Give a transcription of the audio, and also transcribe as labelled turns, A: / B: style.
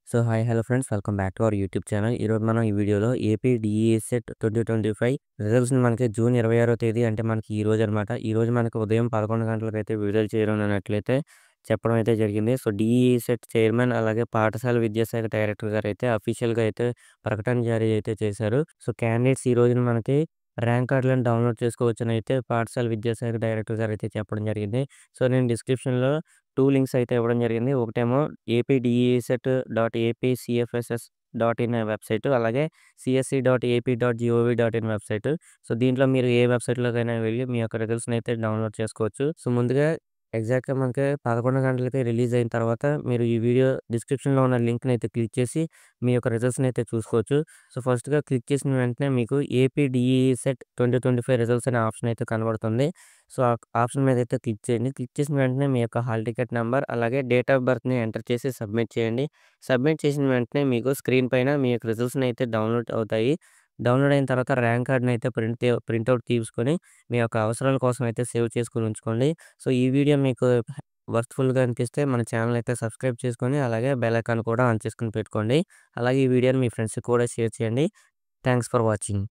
A: So hi hello friends welcome back to our YouTube channel. ఈరోజు మనం ఈ వీడియోలో ఏపీ డిఈ సెట్ 2025 రిజల్ట్స్ని మనకి జూన్ 26వ తేదీ అంటే మనకి ఈ రోజు అనమాట. ఈ రోజు మనకి ఉదయం 11 గంటలకైతే విడుదల చేయడం అన్నట్లయితే చెప్పడం అయితే జరిగింది. సో డిఈ సెట్ చైర్మన్ అలాగే పాఠశాల విద్యాశాఖ డైరెక్టర్ గారు అయితే అఫీషియల్గా అయితే ప్రకటన జారీ అయితే చేశారు. సో క్యాండిడేట్స్ ఈ రోజున మనకి ర్యాంక్ కార్డులను డౌన్లోడ్ చేసుకోవచ్చని అయితే పాఠశాల విద్యాశాఖ డైరెక్టర్ గారు అయితే చెప్పడం జరిగింది. సో నేను డిస్క్రిప్షన్లో 2 లింక్స్ అయితే ఇవ్వడం జరిగింది. ఒకటేమో apdset.apcfss.in వెబ్‌సైటు. అలాగే csc.ap.gov.in వెబ్‌సైటు. సో దీంట్లో మీరు ఏ వెబ్‌సైట్‌లోకైనా వెళ్లి మీ యొక్క రిజల్ట్స్‌ని అయితే డౌన్‌లోడ్ చేసుకోవచ్చు. సో ముందుగా ఎగ్జాక్ట్‌గా మనకి 11 గంటలకి రిలీజ్ అయిన తర్వాత మీరు ఈ వీడియో డిస్క్రిప్షన్‌లో ఉన్న లింక్‌ని అయితే క్లిక్ చేసి మీ యొక్క రిజల్ట్స్‌ని అయితే చూసుకోవచ్చు. సో ఫస్ట్‌గా క్లిక్ చేసిన వెంటనే మీకు ఏపీ డిఈ సెట్ 2025 రిజల్ట్స్ అనే ఆప్షన్ అయితే కనబడుతుంది. సో ఆ ఆప్షన్ మీద అయితే క్లిక్ చేయండి. క్లిక్ చేసిన వెంటనే మీ యొక్క హాల్ టికెట్ నంబర్ అలాగే డేట్ ఆఫ్ బర్త్‌ని ఎంటర్ చేసి సబ్మిట్ చేయండి. సబ్మిట్ చేసిన వెంటనే మీకు స్క్రీన్ పైన మీ యొక్క రిజల్ట్స్‌ని అయితే డౌన్‌లోడ్ అవుతాయి. డౌన్‌లోడ్ అయిన తర్వాత ర్యాంక్ కార్డ్‌ని అయితే ప్రింటౌట్ తీసుకొని మీ యొక్క అవసరాల కోసం అయితే సేవ్ చేసుకొని ఉంచుకోండి. సో ఈ వీడియో మీకు వర్త్‌ఫుల్‌గా అనిపిస్తే మన ఛానెల్ అయితే సబ్స్క్రైబ్ చేసుకొని అలాగే బెల్ ఐకాన్ కూడా ఆన్ చేసుకొని పెట్టుకోండి. అలాగే ఈ వీడియోని మీ ఫ్రెండ్స్‌కి కూడా షేర్ చేయండి. Thanks for watching.